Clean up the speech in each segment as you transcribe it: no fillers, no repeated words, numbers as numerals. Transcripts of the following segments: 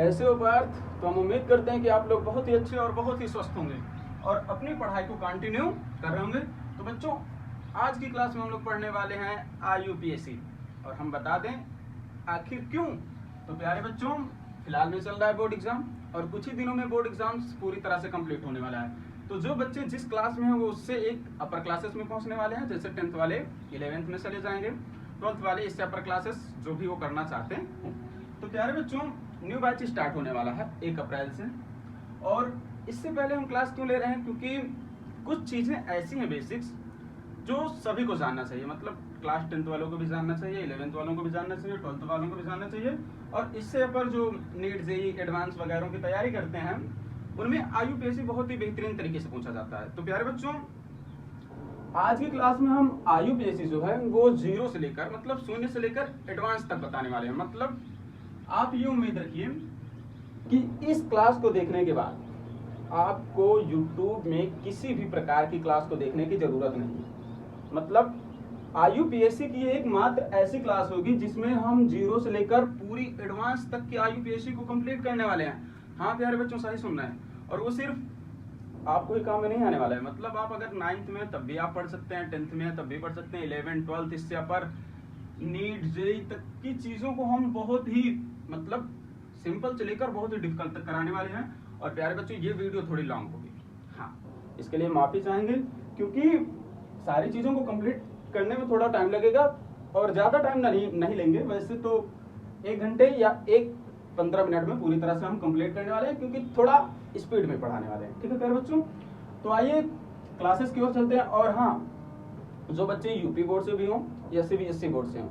कैसे हो पार्थ? तो हम उम्मीद करते हैं कि आप लोग बहुत ही अच्छे और बहुत ही स्वस्थ होंगे और अपनी पढ़ाई को कंटिन्यू कर रहे होंगे। तो बच्चों, आज की क्लास में हम लोग पढ़ने वाले हैं IUPAC और हम बता दें आखिर क्यों। तो प्यारे बच्चों, फिलहाल में चल रहा है बोर्ड एग्जाम और कुछ ही दिनों में बोर्ड एग्जाम्स पूरी तरह से कंप्लीट होने वाला है। तो जो बच्चे जिस क्लास में हैं वो उससे एक अपर क्लासेस में पहुंचने वाले हैं। जैसे 10th वाले 11th में चले जाएंगे, 12th वाले इससे अपर क्लासेस जो भी वो करना चाहते हैं। तो प्यारे बच्चों, न्यू बैच स्टार्ट होने वाला है 1 अप्रैल से। और इससे पहले हम क्लास क्यों ले रहे हैं? क्योंकि कुछ चीज़ें ऐसी हैं बेसिक्स जो सभी को जानना चाहिए। मतलब क्लास 10th वालों को भी जानना चाहिए, 11th वालों को भी जानना चाहिए, 12th वालों को भी जानना चाहिए। और इससे अपर जो नीट जेईई एडवांस वगैरह की तैयारी करते हैं उनमें IUPAC बहुत ही बेहतरीन तरीके से पूछा जाता है। तो प्यारे बच्चों, आज की क्लास में हम IUPAC जो है वो 0 से लेकर मतलब 0 से लेकर एडवांस तक बताने वाले हैं। मतलब आप ये उम्मीद रखिए कि इस क्लास को देखने के बाद आपको YouTube में किसी भी प्रकार की क्लास को देखने की जरूरत नहीं। मतलब IUPAC की एकमात्र ऐसी क्लास होगी जिसमें हम 0 से लेकर पूरी एडवांस तक की IUPAC को कंप्लीट करने वाले हैं। हाँ प्यारे बच्चों, सही सुनना है। और वो सिर्फ आपको ही काम में नहीं आने वाला है। मतलब आप अगर 9th में तब भी आप पढ़ सकते हैं, 10th में तब भी पढ़ सकते हैं, 11th 12th इससे अपर नीट जेईई तक की चीज़ों को हम बहुत ही मतलब सिंपल से लेकर बहुत ही डिफिकल्ट तक कराने वाले हैं। और प्यारे बच्चों, ये वीडियो थोड़ी लॉन्ग होगी, हाँ इसके लिए माफ़ी चाहेंगे क्योंकि सारी चीज़ों को कंप्लीट करने में थोड़ा टाइम लगेगा और ज़्यादा टाइम नहीं लेंगे। वैसे तो 1 घंटे या 15 मिनट में पूरी तरह से हम कंप्लीट करने वाले हैं क्योंकि थोड़ा स्पीड में पढ़ाने वाले हैं। ठीक है प्यारे बच्चों, तो आइए क्लासेस की ओर चलते हैं। और हाँ, जो बच्चे यूपी बोर्ड से भी हों या CBSE बोर्ड से हों,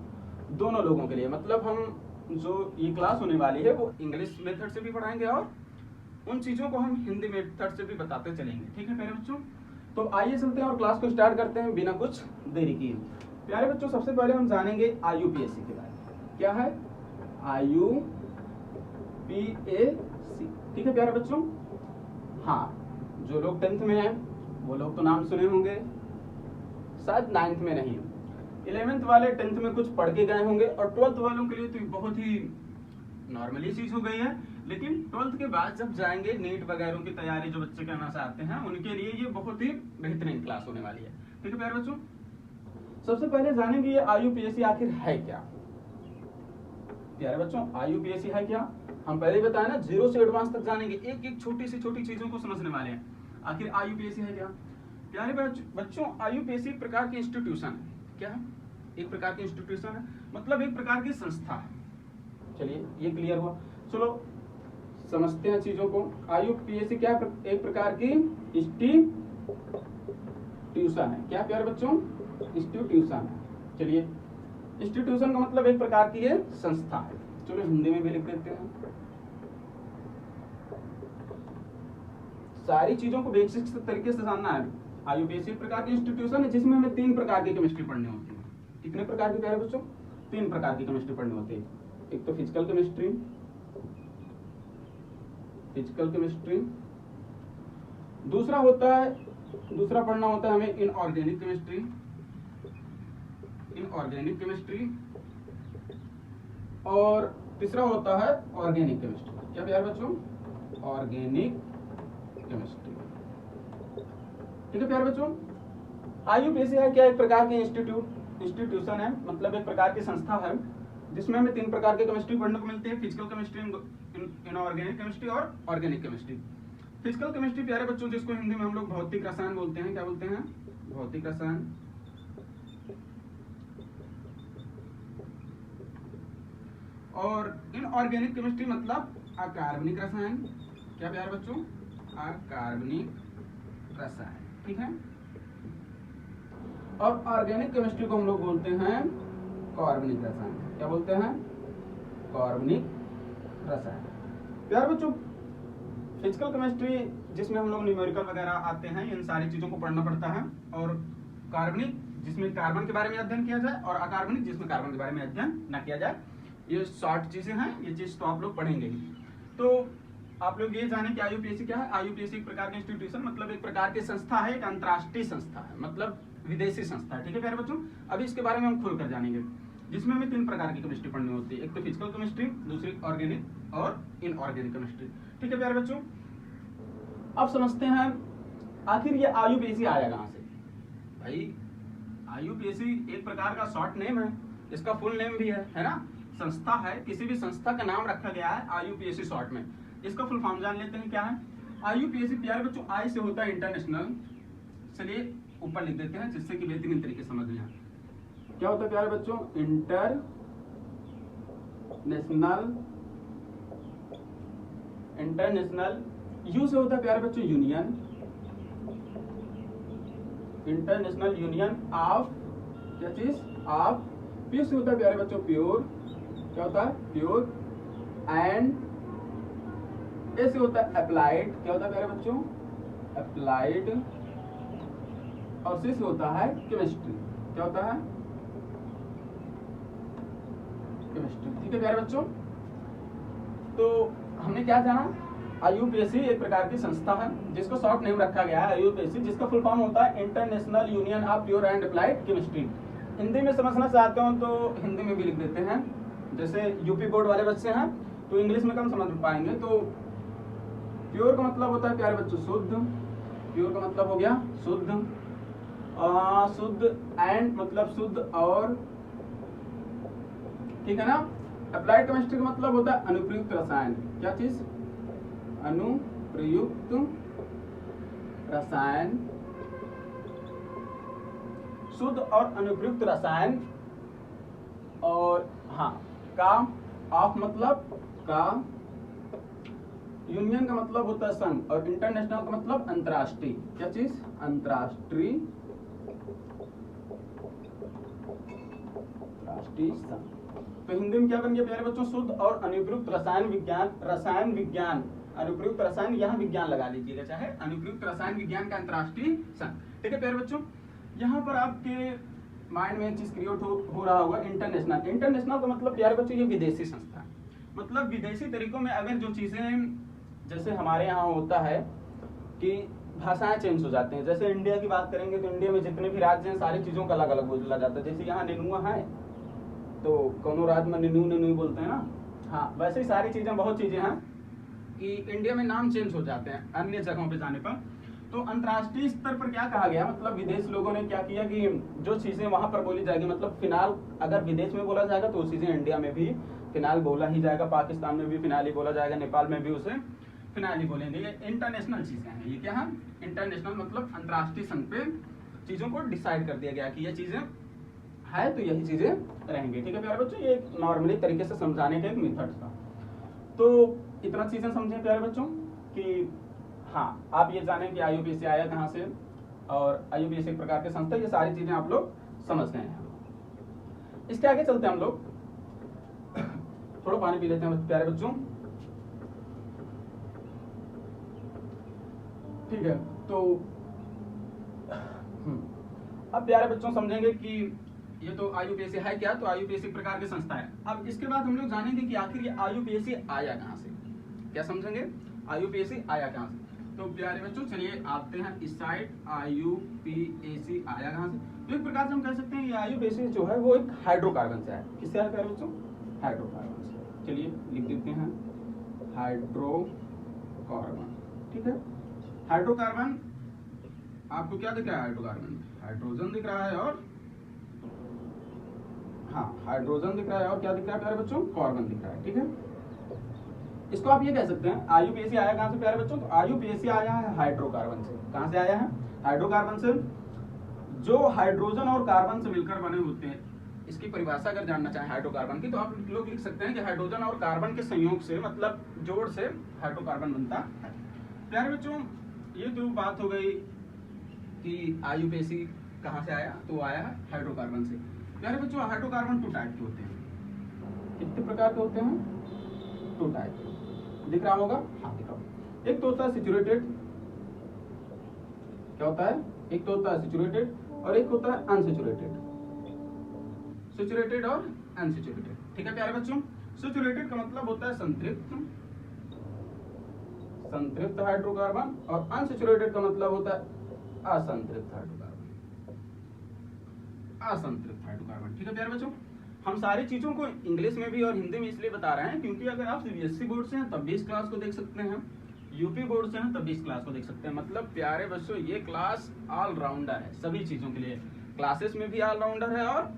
दोनों लोगों के लिए मतलब हम जो ये क्लास होने वाली है वो इंग्लिश मेथड से भी पढ़ाएंगे और उन चीज़ों को हम हिंदी मेथड से भी बताते चलेंगे। ठीक है प्यारे बच्चों, तो आइए चलते हैं और क्लास को स्टार्ट करते हैं बिना कुछ देरी किए। प्यारे बच्चों, सबसे पहले हम जानेंगे IUPAC के बारे में। क्या है IUPAC? ठीक है प्यारे बच्चों, हाँ जो लोग 10th में हैं वो लोग तो नाम सुने होंगे, शायद 9th में नहीं, 11th वाले 10th में कुछ पढ़ के गए होंगे और 12th वालों के लिए तो बहुत ही नॉर्मली चीज हो गई है। लेकिन 12th के बाद जब जाएंगे नीट वगैरह की तैयारी जो बच्चे करना चाहते हैं उनके लिए ये बहुत ही बेहतरीन क्लास होने वाली है। ठीक है प्यारे बच्चों, सबसे पहले जानेंगे ये IUPAC आखिर है क्या। प्यारे बच्चों, IUPAC है क्या? हम पहले ही बताया ना, 0 से एडवांस तक जानेंगे, एक एक छोटी सी छोटी चीजों को समझने वाले हैं। आखिर IUPAC है क्या? प्यारे बच्चों, IUPAC एक प्रकार की इंस्टीट्यूशन है। क्या है? एक प्रकार की इंस्टीट्यूशन है, मतलब एक प्रकार की संस्था है। चलिए ये क्लियर हुआ। चलो समझते हैं चीजों को। IUPAC क्या है? एक प्रकार की इंस्टीट्यूशन है। क्या प्यारे बच्चों? इंस्टीट्यूशन है। चलिए, इंस्टीट्यूशन का मतलब एक प्रकार की ये संस्था है। चलो हिंदी में भी लिख देते हैं। सारी चीजों को बेसिक तरीके से जानना है। IUPAC एक प्रकार की इंस्टीट्यूशन है जिसमें हमें 3 प्रकार की केमिस्ट्री पढ़नी होती है। कितने प्रकार की प्यारे बच्चों? 3 प्रकार की केमिस्ट्री पढ़नी होती है। एक तो फिजिकल केमिस्ट्री, दूसरा पढ़ना होता है हमें इनऑर्गेनिक केमिस्ट्री, और तीसरा होता है ऑर्गेनिक केमिस्ट्री। क्या प्यारे बच्चों? Organic chemistry. ठीक है प्यारे बच्चों, IUPAC है क्या? एक प्रकार की इंस्टीट्यूशन है, मतलब एक प्रकार की संस्था है जिसमें हमें 3 प्रकार की केमिस्ट्री पढ़ने को मिलती है। फिजिकल केमिस्ट्री, इनऑर्गेनिक केमिस्ट्री और ऑर्गेनिक केमिस्ट्री। फिजिकल केमिस्ट्री प्यारे बच्चों जिसको हिंदी में हम लोग भौतिक रसायन बोलते हैं। क्या बोलते हैं? भौतिक रसायन। और इनऑर्गेनिक केमिस्ट्री मतलब अकार्बनिक रसायन। क्या प्यारे बच्चों? अकार्बनिक रसायन। ठीक है, और ऑर्गेनिक केमिस्ट्री को हम लोग बोलते हैं कार्बनिक रसायन। क्या बोलते हैं? कार्बनिक रसायन। प्यारे बच्चों, फिजिकल केमिस्ट्री जिसमें हम लोग न्यूमेरिकल वगैरह आते हैं, इन सारी चीजों को पढ़ना पड़ता है। और कार्बनिक जिसमें कार्बन के बारे में अध्ययन किया जाए, और अकार्बनिक जिसमें कार्बन के बारे में अध्ययन न किया जाए। ये शॉर्ट चीजें हैं, ये चीज तो आप लोग पढ़ेंगे ही। तो आप लोग ये जाने कि IUPAC क्या है। IUPAC एक प्रकार की इंस्टीट्यूशन, मतलब एक प्रकार की संस्था है, एक अंतर्राष्ट्रीय संस्था है, मतलब विदेशी संस्था है। ठीक है प्यारे बच्चों, अभी इसके बारे में हम खुलकर जानेंगे। जिसमें हमें 3 प्रकार की केमिस्ट्री पढ़नी होती है। एक तो फिजिकल केमिस्ट्री, दूसरी ऑर्गेनिक और इनऑर्गेनिक केमिस्ट्री। ठीक है प्यारे बच्चों, अब समझते हैं आखिर ये IUPAC आया कहाँ से। भाई IUPAC एक प्रकार का शॉर्ट नेम है, इसका फुल नेम भी है ना, संस्था है, किसी भी संस्था का नाम रखा गया है IUPAC शॉर्ट में। इसका फुल फॉर्म जान लेते हैं क्या है। IUPAC प्यारे बच्चों आई से होता है इंटरनेशनल, चलिए ऊपर लिख देते हैं जिससे कि बेहतरीन तरीके समझ में आए। क्या होता है प्यारे बच्चों, इंटरनेशनल, यू से होता है प्यारे बच्चों यूनियन, इंटरनेशनल यूनियन ऑफ, क्या चीज, ऑफ, पी से होता है प्यारे बच्चों प्योर, क्या होता है प्योर, एंड ए से होता है अप्लाइड, क्या होता है प्यारे बच्चों अप्लाइड, और सी से होता है केमिस्ट्री, क्या होता है केमिस्ट्री। ठीक है प्यारे बच्चों, तो हमने क्या जाना, IUPAC एक प्रकार की संस्था है जिसको शॉर्ट नेम रखा गया है IUPAC, जिसका फुल फॉर्म होता है international union of pure and applied chemistry. Hindi में समझना चाहते हो तो हिंदी में भी लिख देते हैं, जैसे यूपी बोर्ड वाले बच्चे हैं तो इंग्लिश में कम समझ पाएंगे। तो प्योर का मतलब होता है प्यारे बच्चों शुद्ध, प्योर का मतलब हो गया शुद्ध, शुद्ध, एंड मतलब शुद्ध और, ठीक है ना। अप्लाइड केमिस्ट्री का मतलब होता है अनुप्रयुक्त रसायन, क्या चीज, अनुप्रयुक्त रसायन, शुद्ध और अनुप्रयुक्त रसायन, और हाँ का, ऑफ मतलब का, यूनियन का मतलब होता है संघ, और इंटरनेशनल का मतलब अंतर्राष्ट्रीय, क्या चीज, अंतर्राष्ट्रीय, राष्ट्रीय संघ। तो हिंदी में क्या बन गया प्यारे बच्चों, शुद्ध और अनुप्रयुक्त रसायन विज्ञान, रसायन विज्ञान, अनुप्रयुक्त रसायन, यहाँ विज्ञान लगा लीजिएगा, चाहे अनुप्रयुक्त रसायन विज्ञान का अंतर्राष्ट्रीय संघ। ठीक है प्यारे बच्चों, यहाँ पर आपके माइंड में एक चीज क्रिएट हो रहा होगा, इंटरनेशनल। इंटरनेशनल का मतलब प्यारे बच्चों ये विदेशी संस्था, मतलब विदेशी तरीकों में अगर जो चीजें, जैसे हमारे यहाँ होता है कि भाषाएं चेंज हो जाते हैं, जैसे इंडिया की बात करेंगे तो इंडिया में जितने भी राज्य हैं सारी चीजों का अलग अलग बोला जाता है। जैसे यहाँ नेनुआ है तो कोनो राज्य में निन्नू बोलते हैं ना, हाँ वैसे ही सारी चीजें, बहुत चीजें हैं कि इंडिया में नाम चेंज हो जाते हैं अन्य जगहों पे जाने पर। तो अंतर्राष्ट्रीय स्तर पर क्या कहा गया, मतलब विदेश लोगों ने क्या किया कि जो चीजें वहां पर बोली जाएगी, मतलब फिनाल अगर विदेश में बोला जाएगा तो चीजें इंडिया में भी फिनाल बोला ही जाएगा, पाकिस्तान में भी फिनाल ही बोला जाएगा, नेपाल में भी उसे फिनाल ही बोलेंगे। ये इंटरनेशनल चीजें हैं, ये क्या है इंटरनेशनल, मतलब अंतर्राष्ट्रीय संघ पे चीजों को डिसाइड कर दिया गया कि ये चीजें है तो यही चीजें रहेंगी। ठीक है प्यारे बच्चों, ये नॉर्मली तरीके से समझाने का एक मेथड था। तो इतना चीजें समझें प्यारे बच्चों कि हाँ आप ये जानें कि IUPAC आया कहाँ से, और IUPAC एक प्रकार के संस्था, ये सारी चीजें आप लोग समझ गए हैं। इसके आगे चलते हैं हम लोग, थोड़ा पानी पी लेते हैं प्यारे बच्चों। ठीक है, तो अब प्यारे बच्चों समझेंगे कि ये तो IUPAC है क्या, तो IUPAC एक प्रकार की संस्था है। अब इसके बाद हम लोग जानेंगे कि आखिर ये IUPAC आया कहाँ से, क्या समझेंगे IUPAC आया कहाँ से। तो प्यारे बच्चों चलिए आते हैं इस साइड, IUPAC आया कहाँ से। तो एक प्रकार से हम कह सकते हैं ये IUPAC जो है वो एक हाइड्रोकार्बन से है। किससे है प्यारे बच्चों, हाइड्रोकार्बन से। चलिए लिख देते हैं हाइड्रोकार्बन। ठीक है, हाइड्रोकार्बन आपको क्या दिख रहा है, हाइड्रोकार्बन हाइड्रोजन दिख रहा है, और हाँ हाइड्रोजन दिख रहा है, और क्या दिख रहा है प्यारे बच्चों, कार्बन दिख रहा है। ठीक है, इसको आप ये कह सकते हैं IUPAC आया कहाँ से प्यारे बच्चों, तो IUPAC आया है हाइड्रोकार्बन से। कहाँ से आया है, हाइड्रोकार्बन से। जो हाइड्रोजन और कार्बन से मिलकर बने होते हैं, इसकी परिभाषा अगर जानना चाहें हाइड्रोकार्बन की तो आप लोग लिख सकते हैं कि हाइड्रोजन और कार्बन के संयोग से, मतलब जोड़ से हाइड्रोकार्बन बनता है। प्यारे बच्चों ये तो बात हो गई कि IUPAC कहाँ से आया, तो आया है हाइड्रोकार्बन से। प्यारे बच्चों हाइड्रोकार्बन 2 टाइप के होते हैं। कितने प्रकार के होते हैं, 2 टाइप के। दिख रहा होगा, हाँ दिख रहा। एक तो होता है सैचुरेटेड, क्या होता है, एक तो होता है सैचुरेटेड और एक होता है अनसैचुरेटेड, सैचुरेटेड और अनसैचुरेटेड। ठीक है प्यारे बच्चों, सैचुरेटेड का मतलब होता है संतृप्त, संतृप्त हाइड्रोकार्बन, और अनसैचुरेटेड का मतलब होता है असंतृप्त हाइड्रोकार्बन, असंतृप्त हाइड्रोकार्बन। ठीक है प्यारे बच्चों, हम सारी चीज़ों को इंग्लिश में भी और हिंदी में इसलिए बता रहे हैं क्योंकि अगर आप सीबीएसई बोर्ड से हैं तब भी इस क्लास को देख सकते हैं, यूपी बोर्ड से हैं तब भी इस क्लास को देख सकते हैं। मतलब प्यारे बच्चों ये क्लास ऑलराउंडर है सभी चीज़ों के लिए, क्लासेस में भी ऑलराउंडर है और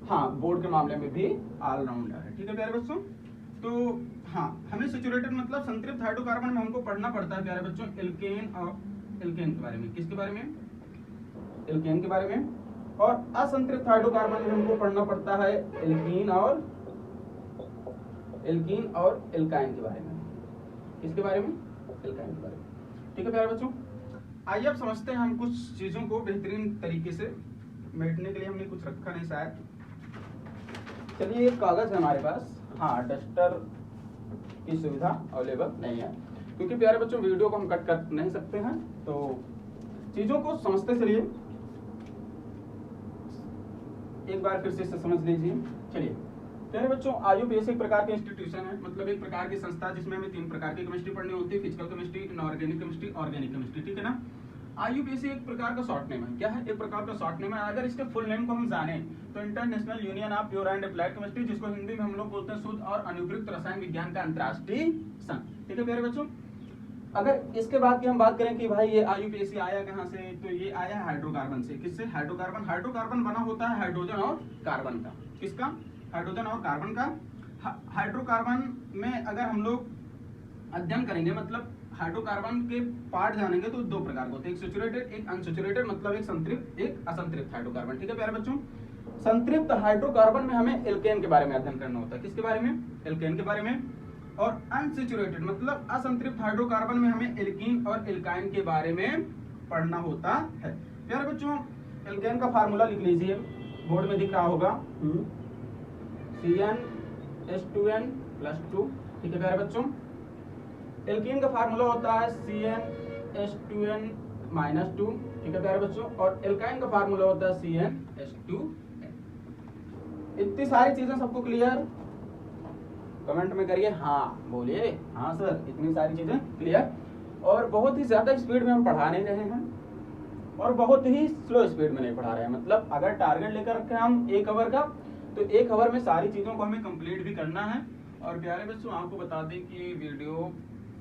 हाँ बोर्ड के मामले में भी ऑलराउंडर है। ठीक है प्यारे बच्चों, तो हाँ हमें सैचुरेटेड मतलब संतृप्त हाइड्रोकार्बन में हमको पढ़ना पड़ता है प्यारे बच्चों एल्केन और एल्केन के बारे में। किसके बारे में? एल्केन के बारे में। और असंतृप्त हाइड्रोकार्बन में हमको पढ़ना पड़ता है एल्कीन और एल्काइन के बारे में। किसके बारे में? एल्काइन के बारे में। ठीक है प्यारे बच्चों, आइए अब समझते हैं हम कुछ चीजों को बेहतरीन तरीके से। मेटने के लिए हमने कुछ रखा नहीं शायद, चलिए एक कागज है हमारे पास। हाँ डस्टर की सुविधा अवेलेबल नहीं है क्योंकि प्यारे बच्चों वीडियो को हम कट कर नहीं सकते हैं, तो चीजों को समझते चलिए। एक बार फिर से समझ लीजिए। चलिए प्यारे बच्चों आईयूपीएसी एक प्रकार के इंस्टीट्यूशन है, मतलब एक प्रकार की संस्था जिसमें हमें 3 प्रकार की केमिस्ट्री पढ़नी होती है, physical chemistry, inorganic chemistry, organic chemistry. ठीक है ना। आईयूपीएसी एक प्रकार का शॉर्ट नेम है। क्या है? एक प्रकार का शॉर्ट नेम है। अगर इसके फुल नेम को हम जाने तो international union of pure and applied chemistry, जिसको हिंदी में हम लोग बोलते हैं शुद्ध और अनुप्रयुक्त रसायन विज्ञान का अंतर्राष्ट्रीय संघ। ठीक है प्यारे बच्चों, अगर इसके बाद की हम बात करें कि भाई ये आईयूपीएसी आया कहाँ से, तो ये आया है हाइड्रोकार्बन से। किससे? हाइड्रोकार्बन। हाइड्रोकार्बन बना होता है हाइड्रोजन और कार्बन का। किसका? हाइड्रोजन और कार्बन का। हाइड्रोकार्बन में अगर हम लोग अध्ययन करेंगे मतलब हाइड्रोकार्बन के पार्ट जानेंगे तो 2 प्रकार के होते हैं, एक सैचुरेटेड एक अनसैचुरेटेड, मतलब एक संतृप्त एक असंतृप्त हाइड्रोकार्बन। ठीक है प्यारे बच्चों, संतृप्त हाइड्रोकार्बन में हमें एल्केन के बारे में अध्ययन करना होता है। किसके बारे में? एल्केन के बारे में। और अनसैचुरेटेड मतलब असंतृप्त हाइड्रोकार्बन में हमें एल्कीन और एल्काइन के बारे में पढ़ना होता है। प्यारे बच्चों एल्केन का फार्मूला लिख लीजिए, बोर्ड में दिख रहा होगा CnH2n+2। ठीक है प्यारे बच्चों, एल्कीन का फार्मूला होता है CnH2n-2। ठीक है प्यारे बच्चों, और एल्काइन का फार्मूला होता है CnH2n। इतनी सारी चीजें सबको क्लियर? कमेंट में करिए हाँ, बोलिए हाँ सर, इतनी सारी चीजें क्लियर। और बहुत ही ज्यादा स्पीड में हम पढ़ा नहीं रहे हैं और बहुत ही स्लो स्पीड में नहीं पढ़ा रहे हैं। मतलब अगर टारगेट लेकर रखे हम 1 आवर का, तो 1 आवर में सारी चीजों को हमें कंप्लीट भी करना है। और प्यारे बच्चों आपको बता दें कि वीडियो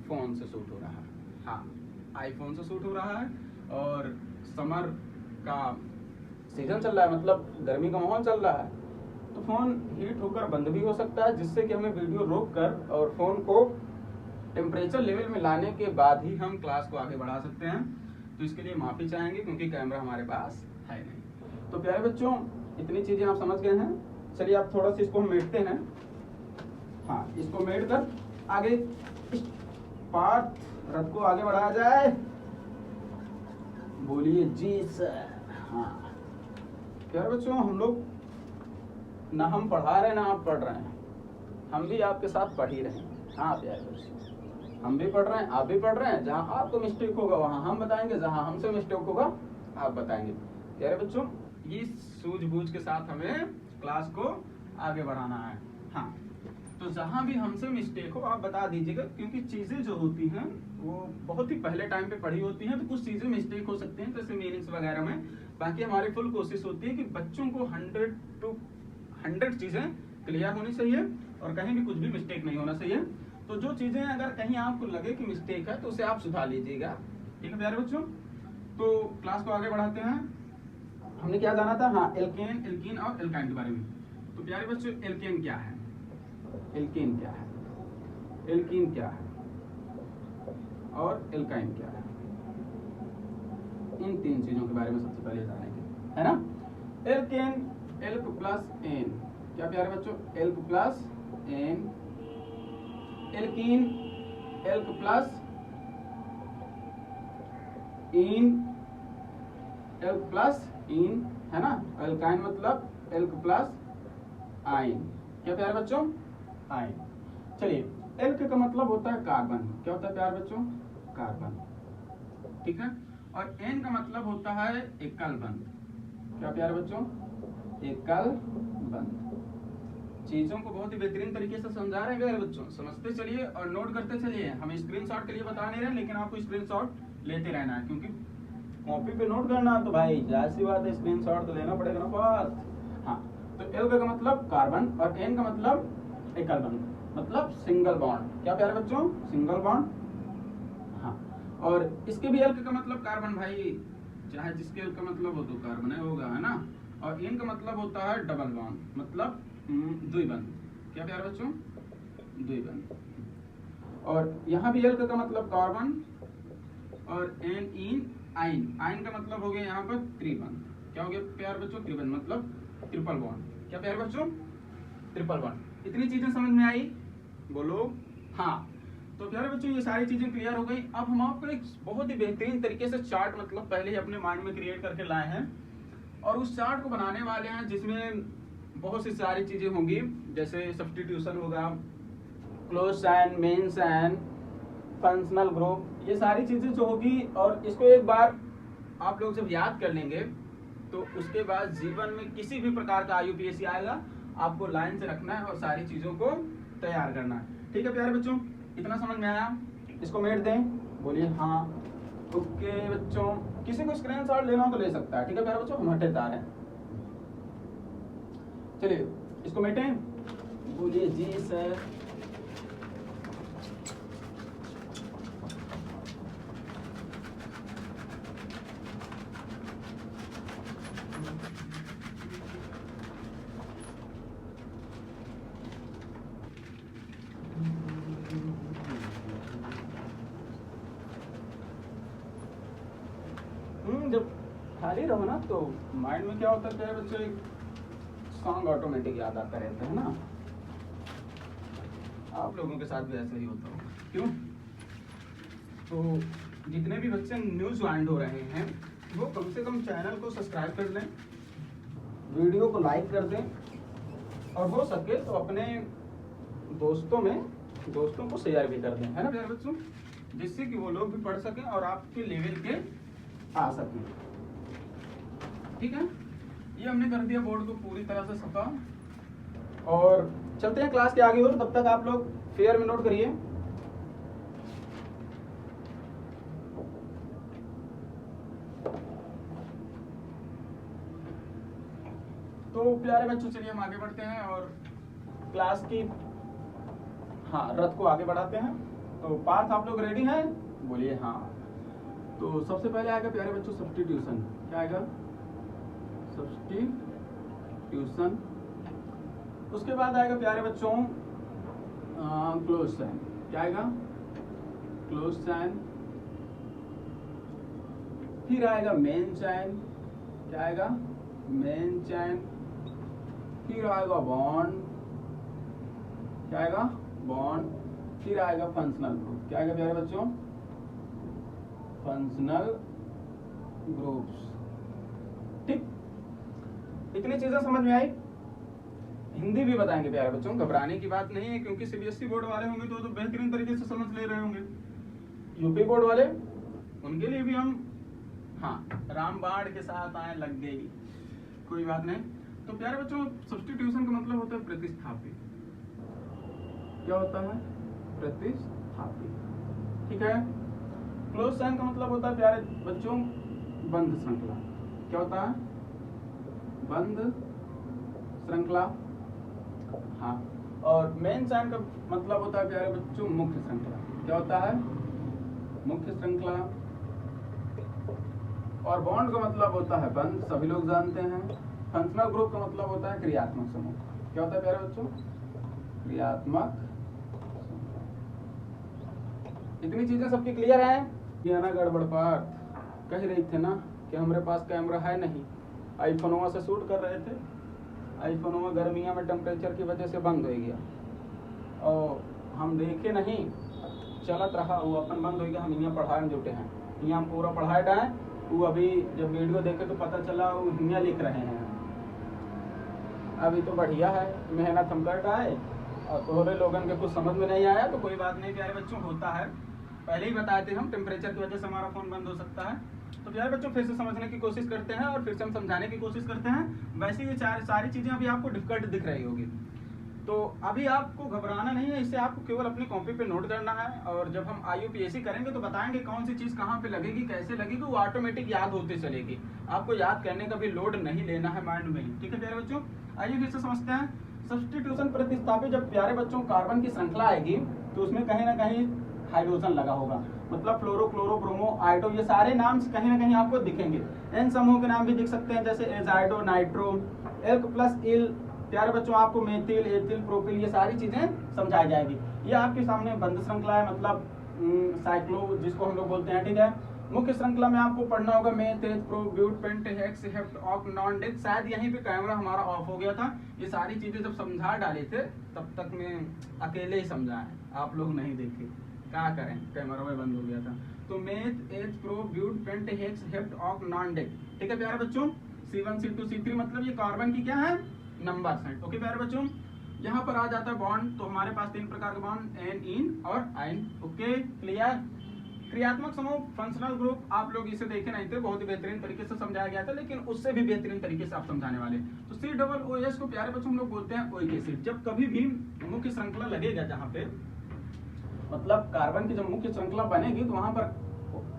फोन से शूट हो रहा है। हाँ आईफोन से शूट हो रहा है और समर का सीजन चल रहा है, मतलब गर्मी का माहौल चल रहा है, तो फोन हीट होकर बंद भी हो सकता है, जिससे कि हमें वीडियो रोक कर और फोन को टेम्परेचर लेवल में लाने के बाद ही हम क्लास को आगे बढ़ा सकते हैं। तो इसके लिए माफी चाहेंगे क्योंकि कैमरा हमारे पास है नहीं। तो प्यारे बच्चों इतनी चीजें आप समझ गए हैं। चलिए आप थोड़ा सा इसको हम मेटते हैं। हाँ इसको मेट कर आगे इस पाठ रथ को आगे बढ़ाया जाए। बोलिए जी सर। हाँ प्यारे बच्चों हम लोग ना हम पढ़ा रहे हैं ना आप पढ़ रहे हैं, हम भी आपके साथ पढ़ ही रहे हैं। हाँ प्यारे बच्चों हम भी पढ़ रहे हैं, आप भी पढ़ रहे हैं। जहाँ आपको मिस्टेक होगा वहाँ हम बताएंगे, जहाँ हमसे मिस्टेक होगा आप बताएंगे। प्यारे बच्चों ये सूझबूझ के साथ हमें क्लास को आगे बढ़ाना है। हाँ तो जहाँ भी हमसे मिस्टेक हो आप बता दीजिएगा, क्योंकि चीज़ें जो होती हैं वो बहुत ही पहले टाइम पे पढ़ी होती हैं, तो कुछ चीज़ें मिस्टेक हो सकती हैं जैसे मीनिंग्स वगैरह में। बाकी हमारी फुल कोशिश होती है कि बच्चों को 100 to 100 चीज़ें क्लियर होनी चाहिए और कहीं भी कुछ भी मिस्टेक नहीं होना चाहिए। तो जो चीज़ें अगर कहीं आपको लगे कि मिस्टेक है तो उसे आप सुधार लीजिएगा। ठीक है प्यारे बच्चों, तो क्लास को आगे बढ़ाते हैं। हमने क्या जाना था? हाँ एल्केन, एल्कीन और एल्काइन के बारे में। तो प्यारे बच्चों एल्केन क्या है, एल्कीन क्या है, एल्कीन क्या है और एल्काइन क्या है, इन 3 चीजों के बारे में सबसे पहले जानेंगे, है ना। एल्केन एल्क प्लस एन, क्या प्यारे बच्चों? Alk plus ane. Alkene alk plus ene, alk plus ene, है ना। एल्काइन मतलब एल्क प्लस आइन, क्या प्यारे बच्चों? आइन। चलिए एल्क का मतलब होता है कार्बन, क्या होता है प्यारे बच्चों? कार्बन, ठीक है। और एन का मतलब होता है एकल बंध, क्या प्यारे बच्चों? एकल बंध। चीजों को बहुत ही बेहतरीन तरीके से समझा रहे हैं प्यारे बच्चों, समझते चलिए और नोट करते चलिए। हम स्क्रीनशॉट के लिए बता नहीं रहे, लेकिन आपको स्क्रीनशॉट लेते रहना है, क्योंकि कॉपी पे नोट करना तो भाई जाहिर सी बात है स्क्रीनशॉट तो लेना पड़ेगा ना। बात हाँ तो एल का मतलब कार्बन और एन का मतलब एकल बंध, मतलब सिंगल बॉन्ड। क्या प्यारे बच्चों, सिंगल बॉन्ड। हाँ, और इसके भी एल का मतलब कार्बन भाई, चाहे जिसके एल का मतलब हो तो कार्बन होगा, है ना। और एन का मतलब होता है डबल बॉन्ड, मतलब द्विबंध। क्या प्यारे बच्चों, द्विबंध। और यहाँ भी एल का मतलब कार्बन और एन इन आइन, आइन का मतलब हो गया यहाँ पर त्रिबंध। क्या हो गया प्यारे बच्चों, त्रिबंध मतलब ट्रिपल बॉन्ड। क्या प्यारे बच्चों, ट्रिपल बॉन्ड। इतनी चीजें समझ में आई, बोलो हाँ। तो प्यारे बच्चों ये सारी चीजें क्लियर हो गई। अब हम आपको एक बहुत ही बेहतरीन तरीके से चार्ट मतलब पहले ही अपने माइंड में क्रिएट करके लाए हैं, और उस चार्ट को बनाने वाले हैं जिसमें बहुत सी सारी चीजें होंगी, जैसे सब्स्टिट्यूशन होगा, close sign, main sign, functional group, ये सारी चीजें जो होगी। और इसको एक बार आप लोग जब याद कर लेंगे तो उसके बाद जीवन में किसी भी प्रकार का IUPAC आएगा, आपको लाइन से रखना है और सारी चीजों को तैयार करना है। ठीक है प्यारे बच्चों, इतना समझ में आया? इसको मेट दें, बोलिए हाँ। ओके बच्चों, किसी को स्क्रीनशॉट लेना हो तो ले सकता है। ठीक है प्यारे बच्चों, हम हटे तार हैं। चलिए इसको मेटें, बोलिए जी सर। जब खाली रहो ना तो माइंड में क्या होता है बच्चों, एक सॉन्ग ऑटोमेटिक याद आता रहता है ना। आप लोगों के साथ भी ऐसा ही होता होगा, क्यों? तो जितने भी बच्चे न्यू ज्वाइन हो रहे हैं वो कम से कम चैनल को सब्सक्राइब कर दें, वीडियो को लाइक कर दें, और हो सके तो अपने दोस्तों को शेयर भी कर दें, है ना प्यारे बच्चों, जिससे कि वो लोग भी पढ़ सकें और आपके लेवल के आ सकें। ठीक है, ये हमने कर दिया बोर्ड को पूरी तरह से सफा, और चलते हैं क्लास के आगे। और तब तक आप लोग फेयर में नोट करिए। तो प्यारे बच्चों चलिए हम आगे बढ़ते हैं और क्लास की रथ को आगे बढ़ाते हैं। तो पार्थ आप लोग रेडी हैं, बोलिए हाँ। तो सबसे पहले आएगा प्यारे बच्चों सब्स्टिट्यूशन। क्या आएगा, सब्स्टिट्यूशन। उसके बाद आएगा प्यारे बच्चों क्लोज साइन। क्या आएगा, क्लोज साइन। फिर आएगा मेन साइन। क्या आएगा, मेन साइन। फिर आएगा बॉन्ड। क्या आएगा, बॉन्ड। फिर आएगा फंक्शनल ग्रुप। क्या आएगा प्यारे बच्चों, फंक्शनल ग्रुप्स। ठीक, इतनी चीजें समझ में आई। हिंदी भी बताएंगे प्यारे बच्चों, घबराने की बात नहीं है, क्योंकि CBSE बोर्ड वाले होंगे तो बेहतरीन तरीके से समझ ले रहे होंगे। यूपी बोर्ड वाले, उनके लिए भी हम रामबाण के साथ आए, लग गई, कोई बात नहीं। तो प्यारे बच्चों सब्स्टिट्यूशन का मतलब होता है प्रतिस्थापी। क्या होता है, प्रतिस्थापी। ठीक है। क्लोज साइन का मतलब होता है प्यारे बच्चों बंध श्रृंखला। क्या होता है, बंध श्रृंखला। हाँ, और मेन साइन का मतलब होता है प्यारे बच्चों मुख्य श्रृंखला। क्या होता है, मुख्य श्रृंखला। और बॉन्ड का मतलब होता है बंध, सभी लोग जानते हैं। फंक्शनल ग्रुप का मतलब होता है क्रियात्मक समूह। क्या होता है प्यारे बच्चों, क्रियात्मक। इतनी चीजें सबकी क्लियर है? ये ना गड़बड़ पार्थ कह रही थे ना कि हमारे पास कैमरा है नहीं, आईफोनवा से शूट कर रहे थे, आईफोनवा गर्मियों में टेम्परेचर की वजह से बंद हो गया और हम देखे नहीं, चलत रहा, वो अपन बंद हो गया। हम यहाँ पढ़ाई में जुटे हैं, यहाँ पूरा पढ़ाई डाएं। वो अभी जब वीडियो देखे तो पता चला वो यहाँ लिख रहे हैं। अभी तो बढ़िया है, मेहनत हम कर डाए और थोड़े लोगों के कुछ समझ में नहीं आया तो कोई बात नहीं प्यारे बच्चों, होता है। पहले ही बताए थे हम, टेम्परेचर की वजह से हमारा फ़ोन बंद हो सकता है। तो प्यारे बच्चों फिर से समझने की कोशिश करते हैं और फिर से हम समझाने की कोशिश करते हैं। वैसे ये सारी चीज़ें अभी आपको डिफिकल्ट दिख रही होगी, तो अभी आपको घबराना नहीं है। इससे आपको केवल अपनी कॉपी पे नोट करना है, और जब हम IUPAC करेंगे तो बताएंगे कौन सी चीज़ कहाँ पे लगेगी, कैसे लगेगी, वो ऑटोमेटिक याद होती चलेगी। आपको याद करने का भी लोड नहीं लेना है माइंड में। ठीक है प्यारे बच्चों, आइए फिर से समझते हैं। सब्स्टिट्यूशन प्रतिस्थापन, जब प्यारे बच्चों कार्बन की श्रृंखला आएगी तो उसमें कहीं ना कहीं हाइड्रोजन लगा होगा, मतलब फ्लोरो, क्लोरो, ब्रोमो, आयोडो, ये सारे नाम कहीं ना कहीं आपको दिखेंगे। एन समूह के नाम भी दिख सकते हैं, जैसे एजाइडो, नाइट्रो, एल्क प्लस इल, प्यारे बच्चों आपको मेथिल, एथिल, प्रोपिल, ये सारी चीजें समझाई जाएगी। ये आपके सामने बंद श्रृंखला है, मतलब साइक्लो जिसको हम लोग बोलते हैं, ठीक है। मुख्य श्रृंखला में आपको पढ़ना होगा meth, eth, pro, but, pent, hex, hept, oct, non, dec. शायद यहीं पे कैमरा हमारा ऑफ हो गया था। ये सारी चीजें जब समझा डाले थे तब तक मैं अकेले ही समझा है, आप लोग नहीं देखे, क्या करें, कैमरा में बंद हो गया था। तो meth, eth, pro, but, pent, hex, hept, oct, non, dec, ठीक है प्यारे बच्चों। C1, C2, C3 मतलब ये कार्बन की क्या है, नंबर्स हैं। ओके प्यारे बच्चों, यहाँ पर आ जाता है बॉन्ड, तो हमारे पास 3 प्रकार के बॉन्ड, एन, इन और आइन। Okay clear. क्रियात्मक समूह, फंक्शनल ग्रुप, आप लोग इसे देखे नहीं थे, बहुत ही बेहतरीन तरीके से समझाया गया था, लेकिन उससे भी बेहतरीन तरीके से आप समझाने वाले। तो COOH को प्यारे बच्चों हम लोग बोलते हैं ओइक एसिड। जब कभी भी मुख्य श्रृंखला लगेगा, जहाँ पे मतलब कार्बन की जब मुख्य श्रृंखला बनेगी तो वहां पर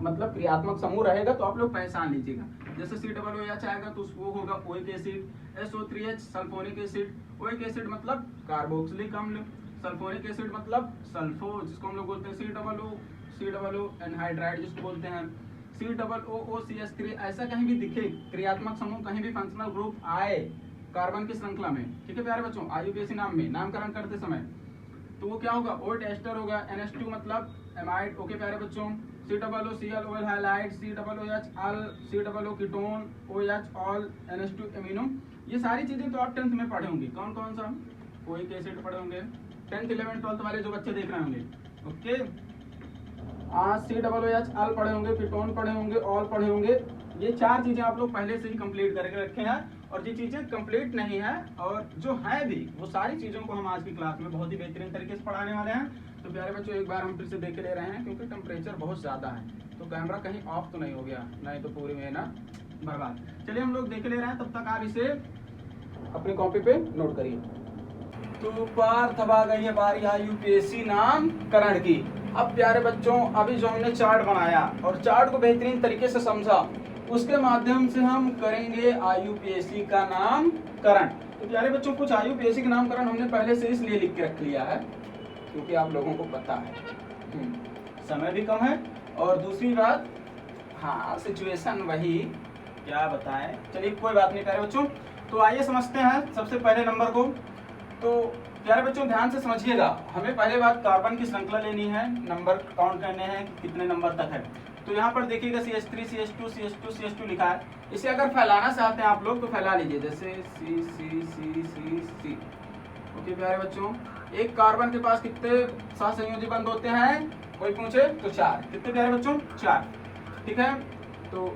मतलब क्रियात्मक समूह रहेगा, तो आप लोग पहचान लीजिएगा। जैसे COOH आएगा तो वो होगा oic acid. SO3H sulphonic acid. Oic acid मतलब कार्बोक्सिलिक अम्ल, सल्फोनिक एसिड मतलब सल्फो जिसको हम लोग बोलते हैं COO एनहाइड्राइड जिसको बोलते हैं, COOCH3। ऐसा कहीं भी दिखे क्रियात्मक समूह, कहीं भी फंक्शनल ग्रुप आए कार्बन की श्रृंखला में, ठीक है प्यारे बच्चों, IUPAC नाम में नामकरण करते समय, तो वो क्या होगा, ओट एस्टर होगा। NH2 मतलब एमाइड। ओके प्यारे बच्चों, COOCl halide, COO ketone, OH all, NH2 amino. ये सारी चीजें तो आप 10th में पढ़े होंगे। कौन कौन सा, ओइक एसिड पढ़े होंगे 10th 11th 12th वाले जो बच्चे देख रहे होंगे। ओके, COOH ऑल पढ़े होंगे, कीटोन पढ़े होंगे, ऑल पढ़े होंगे। ये 4 चीजें आप लोग पहले से ही कंप्लीट करके रखे हैं, और ये चीजें कंप्लीट नहीं है और जो है भी, वो सारी चीजों को हम आज की क्लास में बहुत ही बेहतरीन तरीके से पढ़ाने वाले हैं। तो प्यारे बच्चों, एक बार हम फिर से देख ले रहे हैं, क्योंकि टेम्परेचर बहुत ज्यादा है, तो कैमरा कहीं ऑफ तो नहीं हो गया, नहीं तो पूरी मेहनत बर्बाद। चलिए हम लोग देख ले रहे हैं, तब तक आप इसे अपनी कॉपी पे नोट करिए। तो पार तब आ गई है बारी IUPAC नामकरण की। अब प्यारे बच्चों, अभी जो हमने चार्ट बनाया और चार्ट को बेहतरीन तरीके से समझा, उसके माध्यम से हम करेंगे IUPAC का नामकरण। तो प्यारे बच्चों, कुछ IUPAC का नामकरण हमने पहले से इसलिए लिख के रख लिया है क्योंकि आप लोगों को पता है समय भी कम है, और दूसरी बात, हाँ सिचुएशन वही, क्या बताएं, चलिए कोई बात नहीं प्यारे बच्चों। तो आइए समझते हैं सबसे पहले नंबर को। तो प्यारे बच्चों ध्यान से समझिएगा, हमें पहले बात कार्बन की श्रृंखला लेनी है, नंबर काउंट करने हैं कि कितने नंबर तक है। तो यहाँ पर देखिएगा CH3 CH2 CH2 CH2 लिखा है। इसे अगर फैलाना चाहते हैं आप लोग तो फैला लीजिए, जैसे C। ओके प्यारे बच्चों, एक कार्बन के पास कितने सहसंयोजी बंध होते हैं, कोई पूछे तो 4। कितने प्यारे बच्चों, 4, ठीक है। तो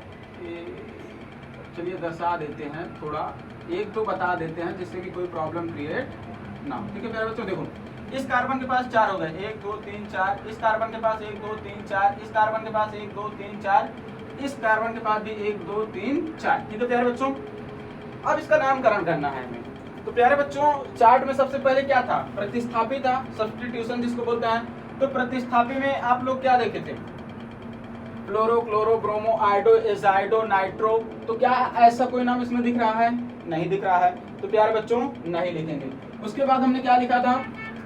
चलिए दर्शा देते हैं, थोड़ा एक तो बता देते हैं जिससे कि कोई प्रॉब्लम क्रिएट ना, ठीक है प्यारे बच्चों। देखो, इस कार्बन के पास 4 हो गए, 1 2 3 4, इस कार्बन के पास 1 2 3 4, इस कार्बन के पास 1 2 3 4, इस कार्बन के पास भी 1 2 3 4, ठीक है प्यारे बच्चों। अब इसका नामकरण करना है हमें। तो प्यारे बच्चों, चार्ट में सबसे पहले क्या था, प्रतिस्थापी था, सब्स्टिट्यूशन जिसको बोलते हैं। तो प्रतिस्थापी में आप लोग क्या देखे थे, फ्लोरो, क्लोरो, ब्रोमो, आयोडो, एजाइडो, नाइट्रो। तो क्या ऐसा कोई नाम इसमें दिख रहा है, नहीं दिख रहा है, तो प्यारे बच्चों नहीं लिखेंगे। उसके बाद हमने क्या लिखा था,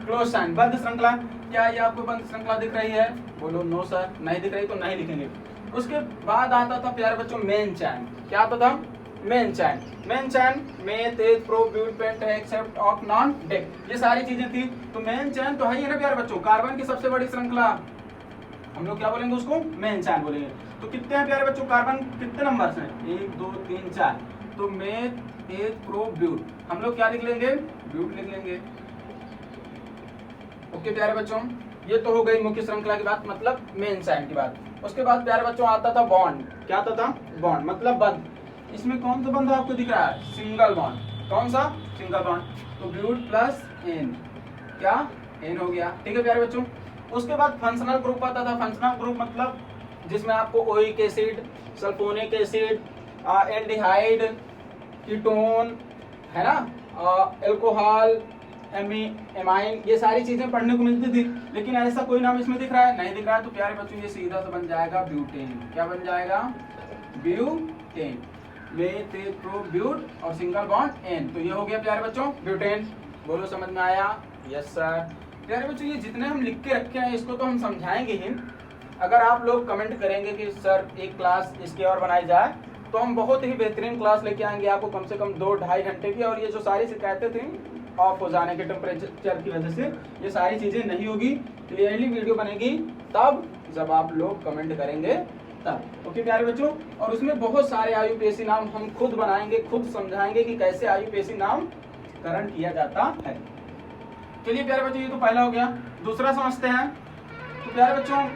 क्लोज साइन, बंद श्रृंखला। क्या ये आपको बंद श्रृंखला दिख रही है, बोलो नो सर, नहीं दिख रही तो नहीं लिखेंगे। उसके बाद आता था प्यारे बच्चों मेन चैन। क्या आता था, मेन चैन। मेन चैन में तेज, pro, but, pent, hex, hept, oct, non, dec, ये सारी चीजें थी। तो मेन चैन तो है ही ना प्यारे बच्चों, कार्बन की सबसे बड़ी श्रृंखला, हम लोग क्या बोलेंगे उसको, मेन चैन बोलेंगे। तो कितने हैं प्यारे बच्चों, कार्बन कितने नंबर्स हैं, 1 2 3 4। तो मेथ, एथ, प्रो, ब्यूट, हम लोग क्या लिख लेंगे, ब्यूट लिख लेंगे। ओके प्यारे बच्चों, ये तो हो गई मुख्य श्रृंखला की बात, मतलब मेन चैन की बात। उसके बाद प्यारे बच्चों आता था बॉन्ड। क्या आता था, बॉन्ड मतलब बंध। इसमें कौन सा बंध आपको दिख रहा है, सिंगल बॉन्ड। कौन सा, सिंगल बॉन्ड। तो ब्यूट प्लस एन, क्या, एन हो गया, ठीक है प्यारे बच्चों। उसके बाद फंक्शनल ग्रुप आता था। फंक्शनल ग्रुप मतलब जिसमें आपको oic acid, sulphonic acid, aldehyde, ketone, है ना, अल्कोहल, एमाइन, ये सारी चीजें पढ़ने को मिलती थी। लेकिन ऐसा कोई नाम इसमें दिख रहा है, नहीं दिख रहा है। तो प्यारे बच्चों ये सीधा सा बन जाएगा ब्यूटेन। क्या बन जाएगा, ब्यूटेन। मेथ प्रो ब्यूट और सिंगल बॉन्ड एन। तो ये हो गया प्यारे बच्चों ब्यूटेन। बोलो समझ में आया? Yes sir. प्यारे बच्चों ये जितने हम लिख के रखे हैं इसको तो हम समझाएंगे ही। अगर आप लोग कमेंट करेंगे कि सर एक क्लास इसकी और बनाई जाए तो हम बहुत ही बेहतरीन क्लास लेके आएंगे आपको, कम से कम 2-2.5 घंटे की। और ये जो सारी शिकायतें थी ऑफ हो जाने के टेम्परेचर की वजह से, ये सारी चीजें नहीं होगी। क्लियरली वीडियो बनेगी तब जब आप लोग कमेंट करेंगे तब। ओके प्यारे बच्चों, और उसमें बहुत सारे आईयूपीएसी नाम हम खुद बनाएंगे, खुद समझाएंगे कि कैसे आईयूपीएसी नामकरण किया जाता है। चलिए प्यारे बच्चों, ये तो पहला हो गया। दूसरा समझते हैं। तो प्यारे बच्चों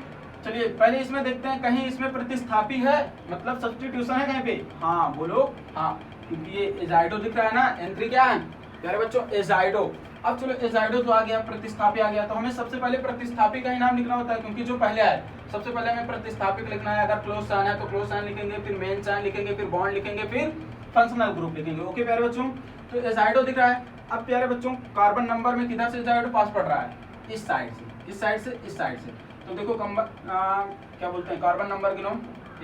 चलिए पहले इसमें देखते हैं, कहीं इसमें प्रतिस्थापी है, मतलब सब्स्टिट्यूशन है कहीं पे? हाँ बोलो हाँ, क्योंकि ये एजाइडो दिख रहा है ना। एंट्री क्या है प्यारे बच्चों? एजाइडो। अब चलो एजाइडो तो आ गया, प्रतिस्थापी आ गया, तो हमें सबसे पहले प्रतिस्थापी का ही नाम लिखना होता है, क्योंकि जो पहले आए सबसे पहले हमें प्रतिस्थापिक लिखना है। अगर क्लोज साइन है तो क्लोज साइन लिखेंगे, फिर मेन साइन लिखेंगे, फिर बॉन्ड लिखेंगे, फिर फंक्शनल ग्रुप लिखेंगे। ओके प्यारे बच्चों, तो एजाइडो दिख रहा है। अब प्यारे बच्चों कार्बन नंबर में किधर से एजाइडो पास पड़ रहा है? इस साइड से, इस साइड से, इस साइड से। तो देखो क्या बोलते हैं, कार्बन नंबर गिनो,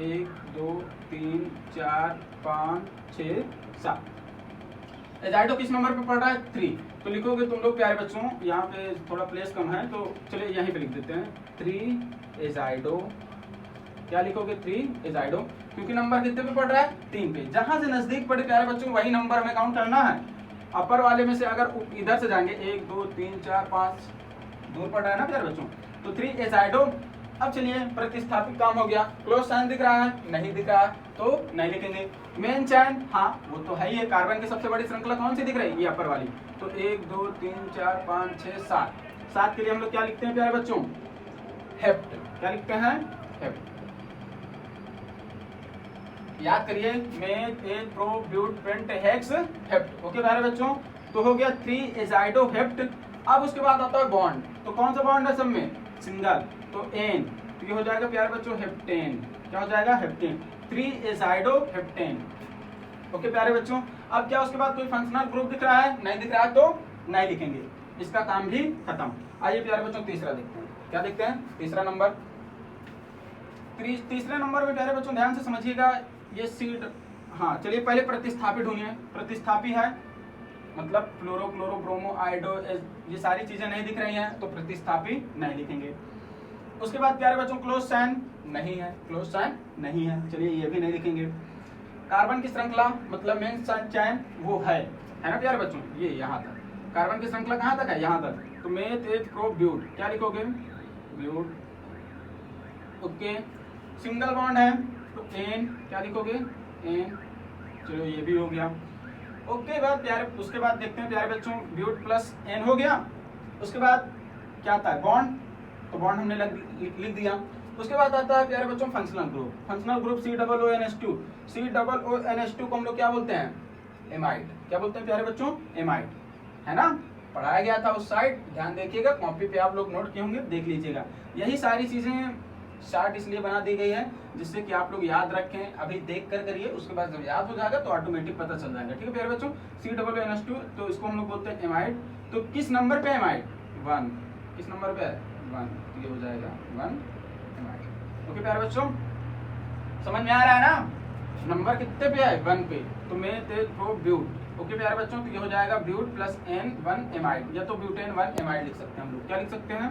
1 2 3 4 5 6 7। एजाइडो किस नंबर पे पड़ रहा है? 3। तो लिखोगे तुम लोग प्यारे बच्चों, यहाँ पे थोड़ा प्लेस कम है तो चलिए यहीं पे लिख देते हैं 3 एजाइडो। क्या लिखोगे? 3 एजाइडो, क्योंकि नंबर कितने पे पड़ रहा है? 3 पे। जहां से नजदीक पड़े प्यारे बच्चों वही नंबर हमें काउंट करना है। अपर वाले में से अगर इधर से जाएंगे 1 2 3 4 5 दूर पड़ रहा है ना प्यारे बच्चों, तो 3 एजाइडो। अब चलिए प्रतिस्थापित काम हो गया। क्लोज साइन दिख रहा है? नहीं दिख रहा तो नहीं लिखेंगे। मेन चैन, हाँ वो तो है ही है। कार्बन की सबसे बड़ी श्रृंखला कौन सी दिख रही है? ये अपर वाली। तो 1 2 3 4 5 6 7। 7 के लिए हम लोग क्या लिखते हैं प्यारे बच्चों? हेप्ट। क्या लिखते हैं? हेप्ट। याद करिए, meth pro but pent hex hept. Okay प्यारे बच्चों, तो हो गया 3 एजाइडो हेप्ट। अब उसके बाद आता है बॉन्ड। तो कौन सा बॉन्ड है सब में? सिंगल। तो एन, तो ये हो जाएगा प्यारे बच्चों हेप्टेन। क्या हो जाएगा? हेप्टेन। 3 एजाइडो हेप्टेन। ओके प्यारे बच्चों, अब क्या उसके बाद कोई फंक्शनल ग्रुप दिख रहा है? नहीं दिख रहा है तो नहीं लिखेंगे, इसका काम भी खत्म। आइए प्यारे बच्चों तीसरा देखते हैं। क्या देखते हैं? तीसरा नंबर। तीसरे नंबर में प्यारे बच्चों ध्यान से समझिएगा, ये सीड। हाँ चलिए पहले प्रतिस्थापी ढूंढिए। प्रतिस्थापी है मतलब फ्लोरो क्लोरो ब्रोमो आयोडो, ये सारी चीजें नहीं दिख रही हैं तो प्रतिस्थापी नहीं लिखेंगे। उसके बाद प्यारे बच्चों क्लोज साइन नहीं है, क्लोज साइन नहीं है, चलिए ये भी नहीं लिखेंगे। कार्बन की श्रृंखला मतलब मेन चैन वो है ना प्यारे बच्चों, ये यहाँ तक। कार्बन की श्रृंखला कहाँ तक है? यहाँ तक। तो मेथ प्रो ब्यूट, क्या लिखोगे? ब्यूट। ओके, सिंगल बॉन्ड है तो एन, क्या लिखोगे? एन। चलो ये भी हो गया। ओके बाद प्यारे, उसके बाद देखते हैं प्यारे बच्चों, ब्यूट प्लस एन हो गया। उसके बाद क्या आता है? बॉन्ड। तो बॉन्ड हमने लिख दिया। उसके बाद आता है प्यारे बच्चों functional group. Functional group COONH2। COONH2 को हम लोग क्या बोलते हैं? एमाइड। क्या बोलते हैं प्यारे बच्चों? एमाइड, है ना? पढ़ाया गया था उस साइड, ध्यान देखिएगा, कॉपी पे आप लोग नोट किए होंगे, देख लीजिएगा। यही सारी चीजें शार्ट इसलिए बना दी गई है जिससे कि आप लोग याद रखें। अभी देख कर करिए, उसके बाद जब याद हो जाएगा तो ऑटोमेटिक पता चल जाएगा। ठीक है प्यारे बच्चों, COONH2, तो इसको हम लोग बोलते हैं एमाइड। तो किस नंबर पे एमाइड? 1। किस नंबर पे है? 1। तो ये हो जाएगा 1 एमाइड। ओके प्यारे बच्चों, समझ में आ रहा है ना? नंबर कितने पे है? 1 पे। तो मेथ प्रो ब्यूट। ओके प्यारे बच्चों, तो ये हो जाएगा ब्यूट प्लस एन 1 एमाइड, या तो ब्यूटेन 1 एमाइड लिख सकते हैं हम लोग। क्या लिख सकते हैं?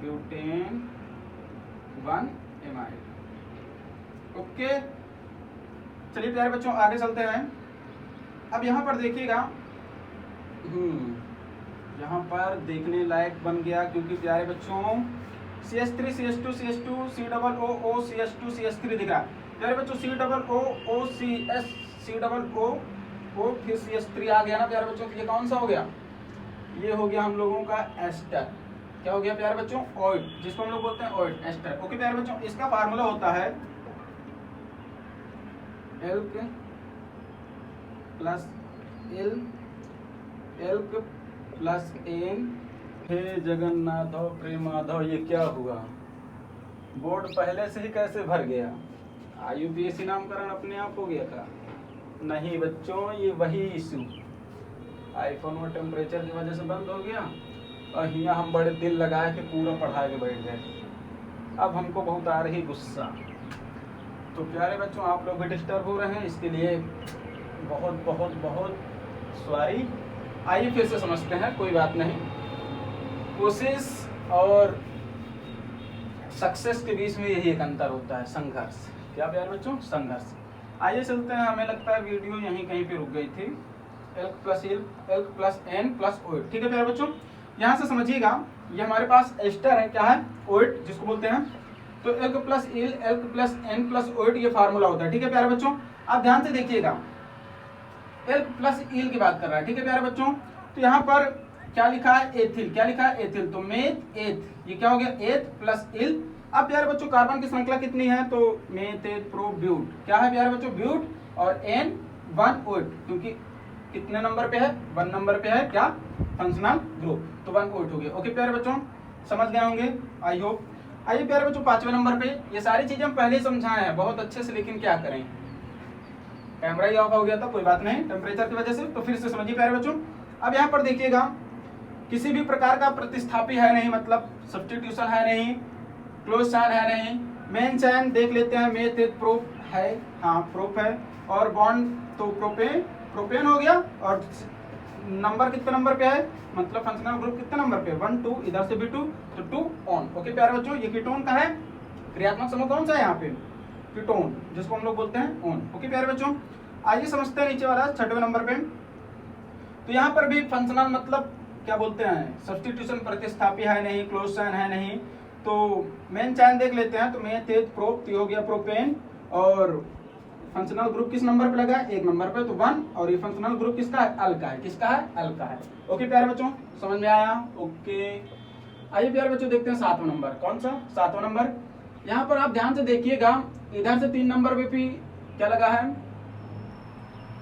Butane 1 amide. ओके चलिए प्यारे बच्चों आगे चलते हैं। अब यहाँ पर देखिएगा, यहाँ पर देखने लायक बन गया, क्योंकि प्यारे बच्चों CH3 CH2 CH2 COO CH2 CH3 दिख रहा है। प्यारे बच्चों COO CS COO फिर CH3 आ गया ना प्यारे बच्चों। ये कौन सा हो गया? ये हो गया हम लोगों का एस्टर। क्या हो गया प्यारे बच्चों? ऑइड, जिसको हम लोग बोलते हैं ऑइड, एस्टर। ओके प्यारे बच्चों, इसका फार्मूला होता है alk plus alk plus ane. हे जगन्नाथ प्रेमाधव, ये क्या हुआ? बोर्ड पहले से ही कैसे भर गया? IUPAC नामकरण अपने आप हो गया था? नहीं बच्चों, ये वही इशू आईफोन में टेम्परेचर की वजह से बंद हो गया, और यहाँ हम बड़े दिल लगाए कि पूरा पढ़ा के बैठ गए। अब हमको बहुत आ रही गुस्सा। तो प्यारे बच्चों, आप लोग भी डिस्टर्ब हो रहे हैं, इसके लिए बहुत बहुत बहुत सॉरी। आइए फिर से समझते हैं, कोई बात नहीं। कोशिश और सक्सेस के बीच में यही एक अंतर होता है, संघर्ष। क्या प्यारे बच्चों? संघर्ष। आइए चलते हैं। हमें लगता है वीडियो यहीं कहीं पे रुक गई थी। एल्क प्लस एन प्लस ओइट। ठीक है प्यारे बच्चों, यहाँ से समझिएगा, ये हमारे पास एस्टर है, क्या है? ओइट जिसको बोलते हैं। तो एल्क प्लस एन प्लस ओइट ये फार्मूला होता है। ठीक है प्यारे बच्चों, आप ध्यान से देखिएगा, एल्क प्लस ईल की बात कर रहा है। ठीक है प्यारे बच्चों, तो यहाँ पर क्या लिखा है? एथिल। क्या लिखा है? एथिल। तो मेथ एथ, ये क्या हो गया? एथ प्लस इल। अब प्यारे बच्चों कार्बन की श्रृंखला कितनी है? तो मेथ एथ प्रो ब्यूट। क्या है प्यारे बच्चों? ब्यूट। और एन 1 ओइट, क्योंकि कितने नंबर पे है? 1 नंबर पे है। क्या? Functional group. तो 1 ओइट हो गया। ओके प्यारे बच्चों, समझ गए होंगे आई होप। आइए प्यारे बच्चों 5वें नंबर पे, ये सारी चीजें हम पहले ही समझाए हैं बहुत अच्छे से, लेकिन क्या करें, कैमरा ही ऑफ हो गया था, कोई बात नहीं, टेम्परेचर की वजह से। तो फिर से समझिए प्यारे बच्चों, अब यहाँ पर देखिएगा, किसी भी प्रकार का प्रतिस्थापी है नहीं, मतलब सब्स्टिट्यूशन है नहीं, क्लोज साइन है नहीं, मेन साइन देख लेते हैं, मेथ एथ प्रोप है, हाँ प्रोप है, और बॉन्ड तो प्रोपेन हो गया। और नंबर कितने नंबर पे है, मतलब फंक्शनल ग्रुप कितने नंबर पे? 1 2, इधर से भी 2, तो 2 ऑन। ओके प्यारे बच्चों, ये कीटोन का है, क्रियात्मक समूह कौन सा है यहाँ पे? कीटोन, जिसको हम लोग बोलते हैं ऑन। ओके प्यारे बच्चों, आइए समझते हैं नीचे वाला 6वें नंबर पे। तो यहाँ पर भी फंक्शनल मतलब क्या बोलते हैं, सब्स्टिट्यूशन प्रतिस्थापी है नहीं, क्लोज साइन है नहीं, तो मेन साइन देख लेते हैं। तो मेथ एथ प्रोप हो गया प्रोपेन, और फंक्शनल ग्रुप किस नंबर पे लगा है? 1 नंबर पे, तो 1। और ये फंक्शनल ग्रुप किसका है? अल का है। किसका है? अल का है। ओके प्यारे बच्चों, समझ में आया? ओके, आइए प्यारे बच्चों देखते हैं 7वां नंबर। कौन सा? 7वां नंबर। यहाँ पर आप ध्यान से देखिएगा, इधर से 3 नंबर पे भी क्या लगा है?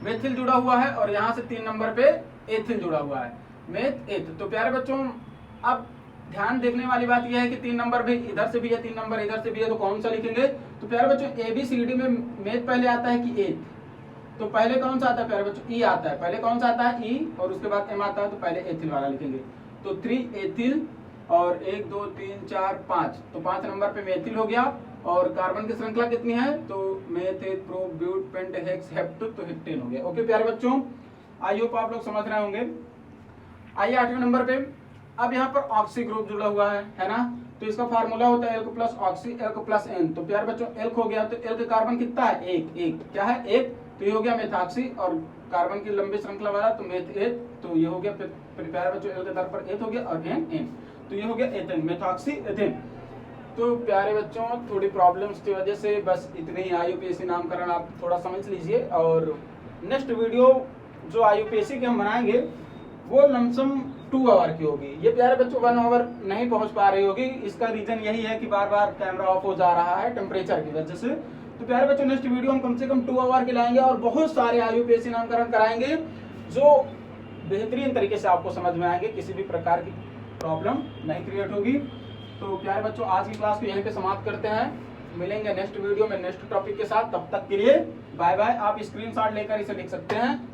मेथिल जुड़ा हुआ है, और यहाँ से 3 नंबर पे एथिल जुड़ा हुआ है, मेथ एथ। तो प्यारे बच्चों, अब ध्यान देखने वाली बात यह है कि 3 नंबर भी इधर से भी है, 3 नंबर इधर से भी है, तो कौन सा लिखेंगे? तो प्यारे बच्चों ABCD में मेथ पहले आता है कि एथ? तो पहले कौन सा आता है प्यारे बच्चों? ई आता है। पहले कौन सा आता है? ई, और उसके बाद एम आता है, तो पहले एथिल वाला लिखेंगे। तो 3 एथिल, और 1 2 3 4 5, तो 5 नंबर पे मेथिल हो गया। और कार्बन की श्रृंखला कितनी है? तो meth eth pro but pent hex hept, तो हेप्टेन हो गया। ओके प्यारे बच्चों, आई होप आप लोग समझ रहे होंगे। आइए 8वें नंबर पे, अब यहाँ पर ऑक्सी ग्रुप जुड़ा हुआ है ना? तो इसका फार्मूला होता है alk plus oxy alk plus ane. तो प्यारे बच्चों एल्क हो गया, तो एल्क कार्बन कितना है? 1। क्या है? 1। तो ये हो गया मेथॉक्सी, और कार्बन की लंबी श्रृंखला वाला तो मेथ एथ, तो ये हो गया प्यारे बच्चों एल के तौर पर एथ हो गया, और एन, तो ये हो गया एथेन, मेथॉक्सी एथेन। तो प्यारे बच्चों थोड़ी प्रॉब्लम्स की वजह से बस इतने ही IUPAC नामकरण आप थोड़ा समझ लीजिए, और नेक्स्ट वीडियो जो IUPAC की हम बनाएंगे वो लमसम 2 आवर की होगी। ये प्यारे बच्चों 1 आवर नहीं पहुंच पा रही होगी। इसका रीजन यही है कि बार बार कैमरा ऑफ हो जा रहा है टेम्परेचर की वजह से। तो प्यारे बच्चों नेक्स्ट वीडियो हम कम से कम 2 आवर के लाएंगे, और बहुत सारे IUPAC नामकरण कराएंगे जो बेहतरीन तरीके से आपको समझ में आएंगे, किसी भी प्रकार की प्रॉब्लम नहीं क्रिएट होगी। तो प्यारे बच्चों आज की क्लास को यहीं पे समाप्त करते हैं, मिलेंगे नेक्स्ट वीडियो में नेक्स्ट टॉपिक के साथ। तब तक के लिए बाय बाय। आप स्क्रीनशॉट लेकर इसे लिख सकते हैं।